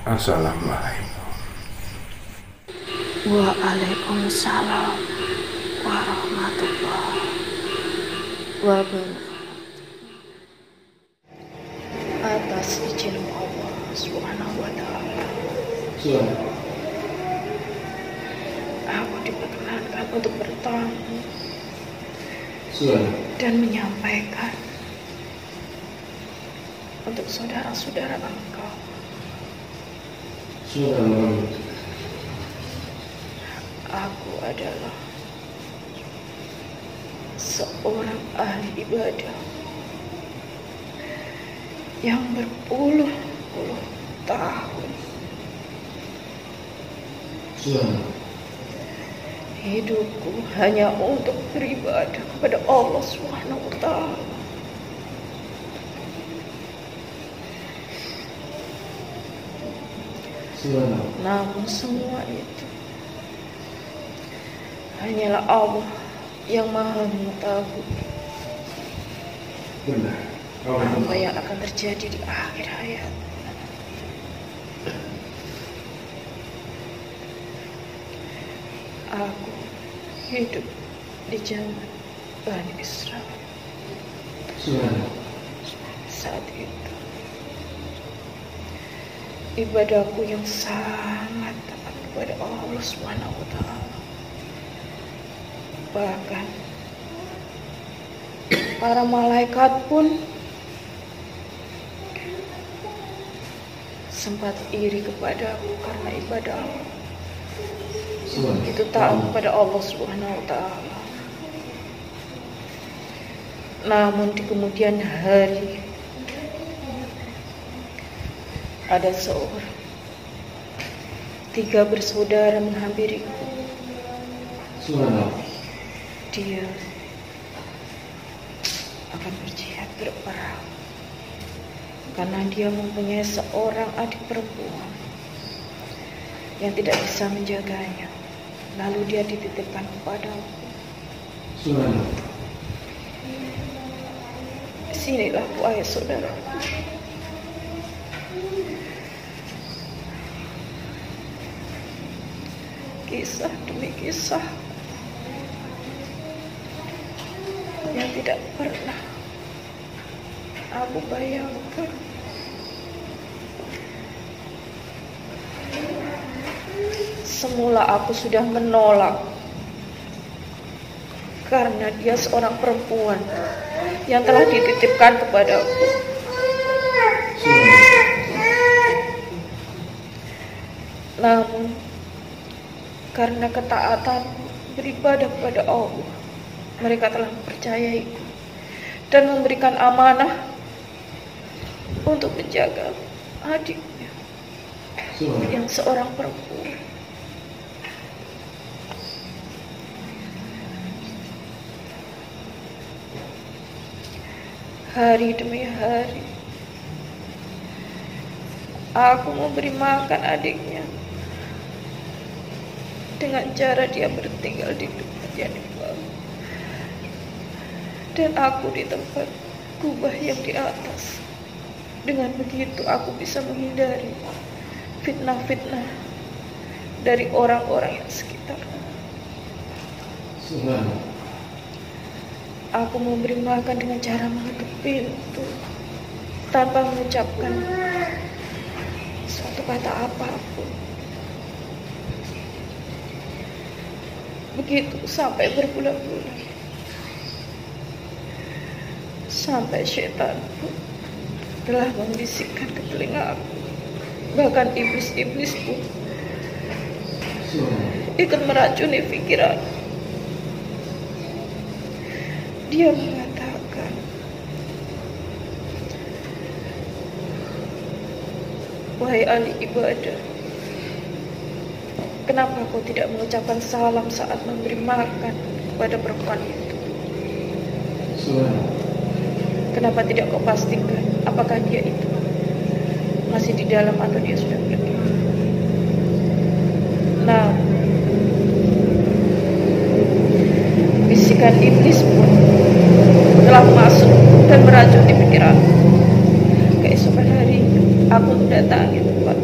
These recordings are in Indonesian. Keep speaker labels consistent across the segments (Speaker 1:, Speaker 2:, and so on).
Speaker 1: Assalamualaikum.
Speaker 2: Waalaikumsalam warahmatullahi wabarakatuh. Atas izin Allah Subhanahu wa Ta'ala, aku diperkenankan untuk bertamu dan menyampaikan untuk saudara-saudara engkau. Aku adalah seorang ahli ibadah yang berpuluh-puluh tahun hidupku hanya untuk beribadah kepada Allah Subhanahu wa Ta'ala. Namun semua itu hanyalah Allah yang Maha mengetahui apa yang akan terjadi di akhir hayat. Aku hidup di zaman Bani Israel. Saat itu ibadahku yang sangat taat kepada Allah Subhanahu wa Ta'ala. Bahkan para malaikat pun sempat iri kepadaku karena ibadahku itu taat kepada Allah Subhanahu wa Ta'ala. Namun di kemudian hari ada seorang 3 bersaudara menghampiriku. Dia akan berjihad berperang karena dia mempunyai seorang adik perempuan yang tidak bisa menjaganya. Lalu dia dititipkan kepadaku. Sinilah wahai saudara, kisah demi kisah yang tidak pernah aku bayangkan. Semula aku sudah menolak karena dia seorang perempuan yang telah dititipkan kepadaku. Namun karena ketaatan beribadah kepada Allah, mereka telah mempercayaiku dan memberikan amanah untuk menjaga adiknya yang seorang perempuan. Hari demi hari aku memberi makan adiknya dengan cara dia bertinggal di tempat yang bawah dan aku di tempat kubah yang di atas. Dengan begitu aku bisa menghindari fitnah-fitnah dari orang-orang yang sekitar. Aku memberi makan dengan cara mengetuk pintu tanpa mengucapkan suatu kata apapun. Begitu sampai berbulan-bulan, sampai syaitan pun telah membisikkan ke telinga aku. Bahkan iblis-iblis pun ikut meracuni pikiran. Dia mengatakan, wahai ahli ibadah, kenapa kau tidak mengucapkan salam saat memberi makan kepada perempuan itu? Kenapa tidak kau pastikan apakah dia itu masih di dalam atau dia sudah pergi? Nah, bisikan iblis pun telah masuk dan meracuni pikiranku. Keesokan hari aku mendatangi tempat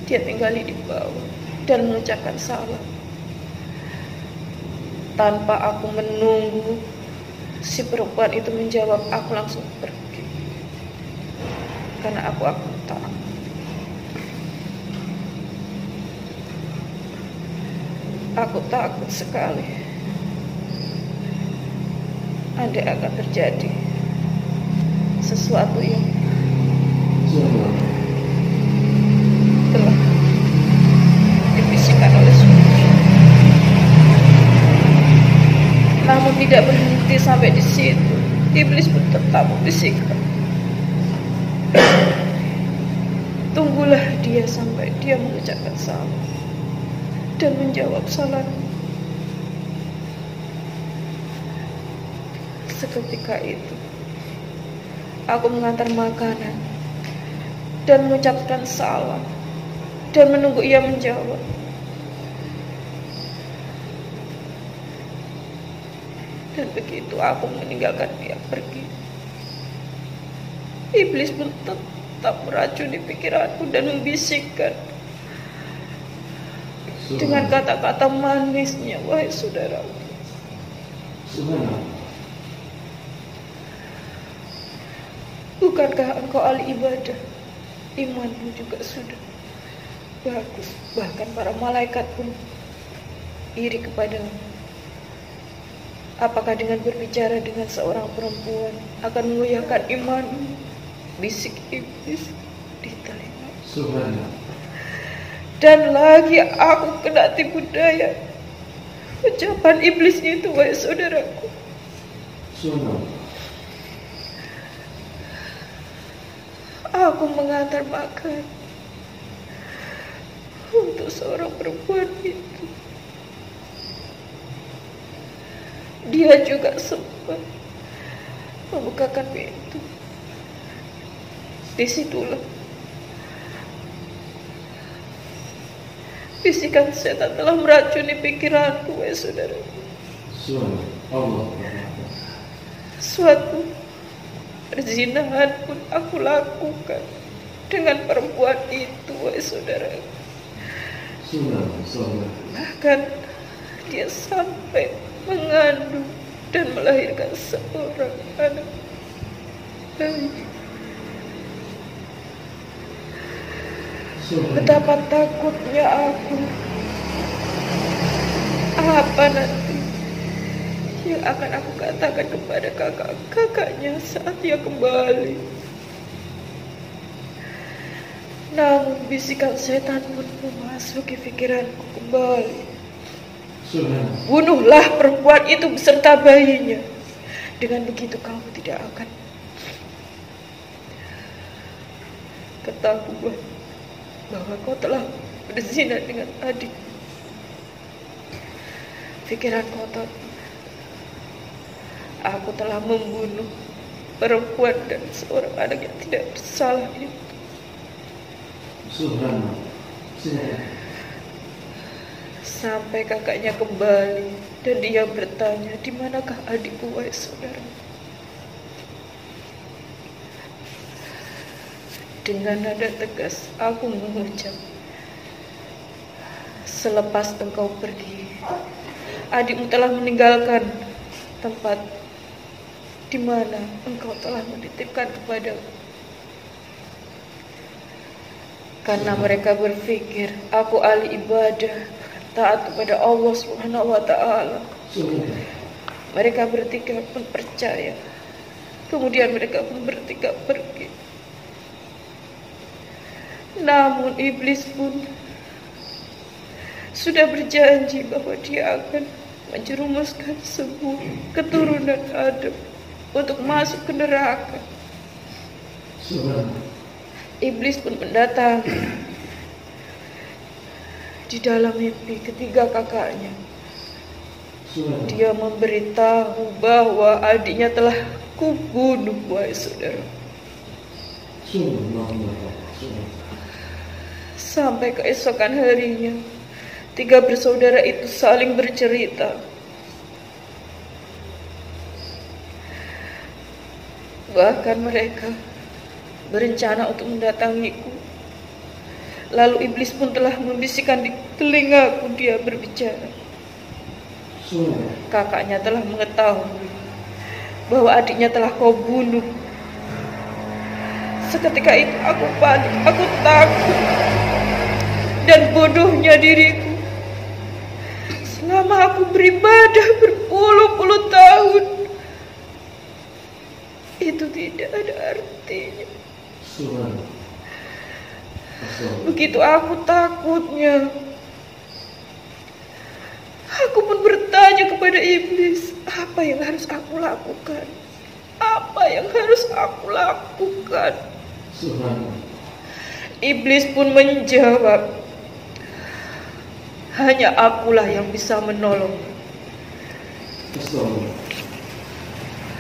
Speaker 2: dia tinggali di bawah dan mengucapkan salam. Tanpa aku menunggu si perempuan itu menjawab, aku langsung pergi. Karena aku takut. Aku takut sekali andai akan terjadi sesuatu yang telah dibisikkan oleh suami. Namun tidak berhenti sampai di situ. Iblis pun tetap membisikkan, tunggulah dia sampai dia mengucapkan salam dan menjawab salam. Seketika itu aku mengantar makanan dan mengucapkan salam dan menunggu ia menjawab. Dan begitu aku meninggalkan dia pergi, iblis pun tetap meracuni pikiranku dan membisikkan dengan kata-kata manisnya, wahai saudara, bukankah engkau ahli ibadah? Imanmu juga sudah bagus. Bahkan para malaikat pun iri kepadamu. Apakah dengan berbicara dengan seorang perempuan akan mengoyakkan imanmu? Bisik iblis di telinga. Subhanallah. Dan lagi aku kena tipu daya ucapan iblis itu, wahai saudaraku. Subhanallah. Aku mengantar makan untuk seorang perempuan itu. Dia juga sempat membukakan pintu. Disitulah bisikan setan telah meracuni pikiranku, wahai saudara. Suatu perzinahan pun aku lakukan dengan perempuan itu, wahai saudara. Bahkan dia sampai mengandung dan melahirkan seorang anak bayi. Betapa takutnya aku. Apa nanti yang akan aku katakan kepada kakak-kakaknya saat dia kembali? Namun bisikan setan pun memasuki pikiranku kembali. Bunuhlah perempuan itu beserta bayinya. Dengan begitu kamu tidak akan ketahuan bahwa kau telah berzina dengan adik. Pikiran kotor. Aku telah membunuh perempuan dan seorang anak yang tidak bersalah itu. Sampai kakaknya kembali dan dia bertanya, di manakah adikku, wahai saudara? Dengan nada tegas aku mengucap, selepas engkau pergi, adikmu telah meninggalkan tempat di mana engkau telah menitipkan kepadaku. Karena mereka berpikir aku ahli ibadah, taat kepada Allah Subhanahu wa Ta'ala. Mereka bertiga pun percaya. Kemudian mereka pun bertiga pergi. Namun iblis pun sudah berjanji bahwa dia akan menjerumuskan sebuah keturunan Adam untuk masuk ke neraka. Iblis pun mendatangi di dalam mimpi ketiga kakaknya. Dia memberitahu bahwa adiknya telah kubunuh, wahai saudara. Sampai keesokan harinya, tiga bersaudara itu saling bercerita. Bahkan mereka berencana untuk mendatangiku Lalu iblis pun telah membisikkan di telingaku, dia berbicara. Kakaknya telah mengetahui bahwa adiknya telah kau bunuh. Seketika itu aku panik, aku takut. Dan bodohnya diriku, selama aku beribadah berpuluh-puluh tahun, itu tidak ada artinya. Begitu aku takutnya, aku pun bertanya kepada iblis, apa yang harus aku lakukan? Apa yang harus aku lakukan? Iblis pun menjawab, hanya akulah yang bisa menolong.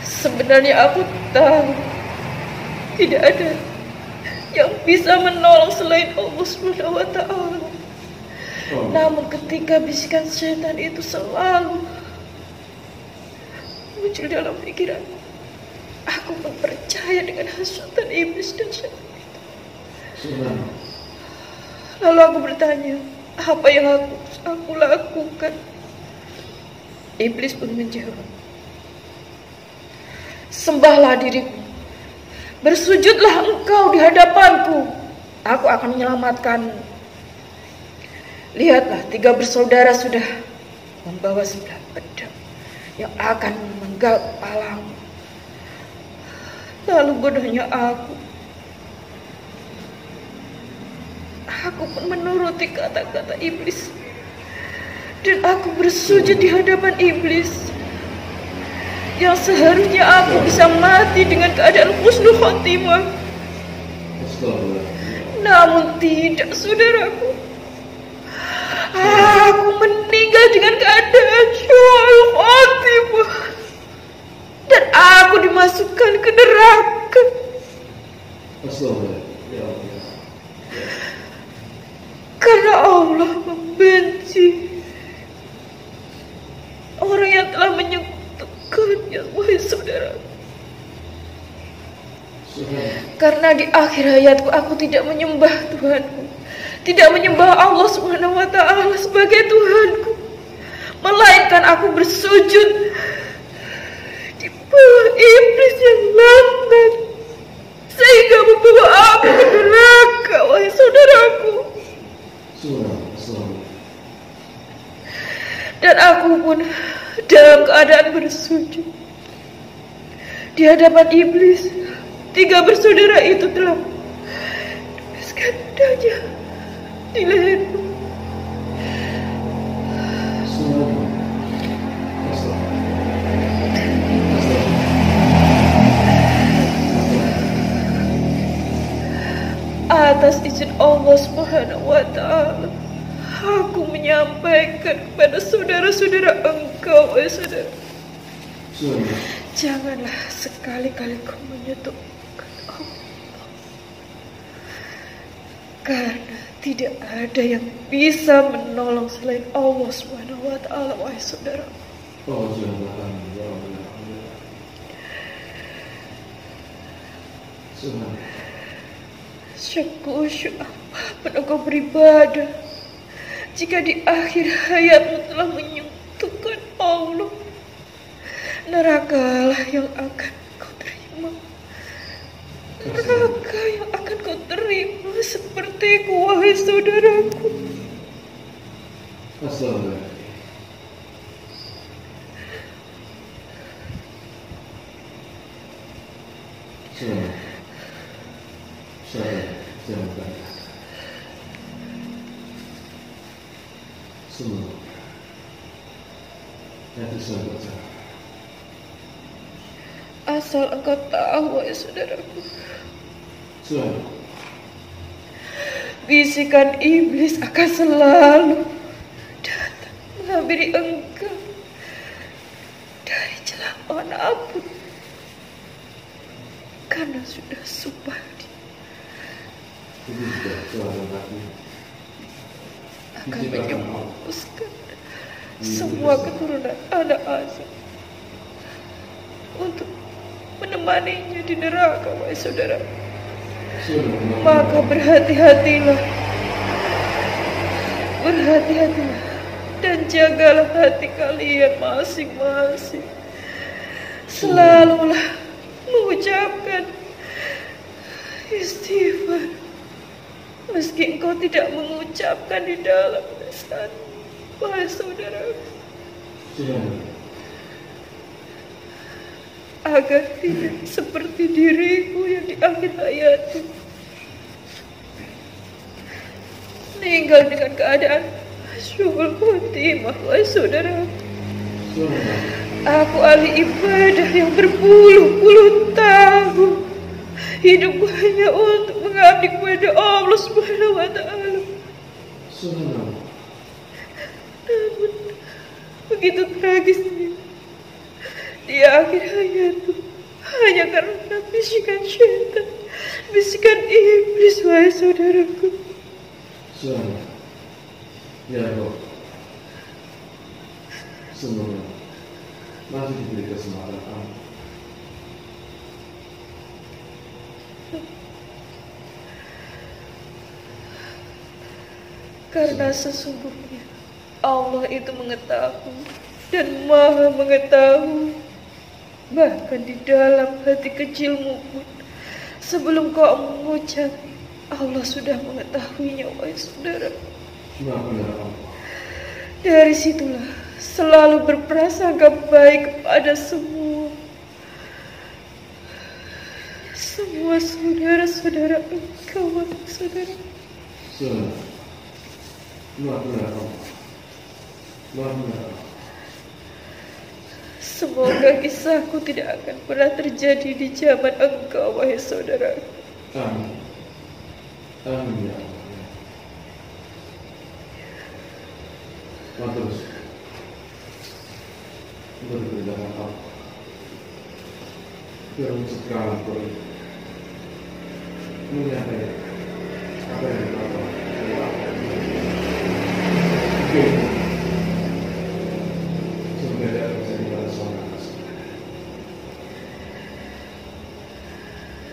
Speaker 2: Sebenarnya aku tahu tidak ada yang bisa menolong selain Allah Subhanahu wa Ta'ala. Namun ketika bisikan setan itu selalu muncul dalam pikiranku, aku pun percaya dengan hasutan iblis dan setan itu. Lalu aku bertanya, apa yang aku lakukan? Iblis pun menjawab, sembahlah diriku, bersujudlah engkau di hadapanku, aku akan menyelamatkanmu. Lihatlah, 3 bersaudara sudah membawa 9 pedang yang akan memenggal kepalamu. Lalu bodohnya aku pun menuruti kata-kata iblis, dan aku bersujud di hadapan iblis, yang seharusnya aku bisa mati dengan keadaan husnul khotimah. Namun tidak, saudaraku, aku meninggal dengan keadaan syu'ul khotimah, dan aku dimasukkan ke neraka. Karena Allah membenci orang yang telah menyekutukannya, wahai saudara. Karena di akhir hayatku aku tidak menyembah Tuhanku, tidak menyembah Allah Subhanahu wa Ta'ala sebagai Tuhanku, melainkan aku bersujud di bawah iblis yang laknat, sehingga membawa aku ke neraka, wahai saudaraku. Dan aku pun dalam keadaan bersujud di hadapan iblis. 3 bersaudara itu telah tuliskan dadanya di leherku. Atas izin Allah Subhanahu wa Ta'ala, aku menyampaikan kepada saudara-saudara engkau, wahai saudara, janganlah sekali-kali kau menyekutukan Allah, karena tidak ada yang bisa menolong selain Allah Subhanahu wa Ta'ala, wahai saudara. Syukur apapun engkau beribadah, jika di akhir hayatmu telah menyentuhkan Allah, nerakalah yang akan kau terima. Neraka yang akan kau terima sepertiku, wahai saudaraku. Asal engkau tahu, wahai saudaraku, bisikan iblis akan selalu datang menghampiri engkau dari celah manapun, karena sudah sumpah akan menyemuskan semua keturunan anak Adam untuk menemaninya di neraka, wahai saudara. Maka berhati-hatilah berhati-hatilah dan jagalah hati kalian masing-masing. Selalulah mengucapkan istighfar, meski engkau tidak mengucapkan di dalam lisan, wahai saudara, agar tidak seperti diriku yang di akhir hayatku meninggal dengan keadaan syuhul khotimah, wahai saudara. Aku ahli ibadah yang berpuluh-puluh tahun, hidupku hanya untuk mengabdi kepada Allah Subhanahu wa Ta'ala. Namun begitu tragisnya di akhir hayatku, hanya karena bisikan syaitan, bisikan iblis, wahai saudaraku.
Speaker 1: Ya Allah, semoga masih diberi kesempatan.
Speaker 2: Karena sesungguhnya Allah itu mengetahui dan maha mengetahui, bahkan di dalam hati kecilmu pun sebelum kau mengucap, Allah sudah mengetahuinya, wahai saudara. Dari situlah selalu berprasangka baik kepada semua saudara-saudara engkau, wahai saudara. Semoga kisahku tidak akan pernah terjadi di zaman engkau, wahai saudara.
Speaker 1: Amin. Amin ya Allah. Terus berjalan apa? Terus sekarang boleh melihat apa yang kita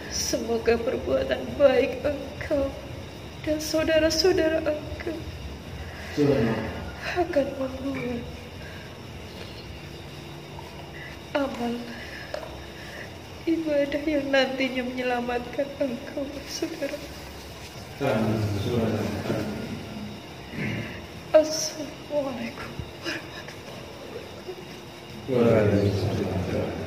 Speaker 2: semoga perbuatan baik engkau dan saudara-saudara engkau akan membuat amal ibadah yang nantinya menyelamatkan engkau, saudara. Assalamualaikum warahmatullahi wabarakatuh.
Speaker 1: Waalaikumsalam.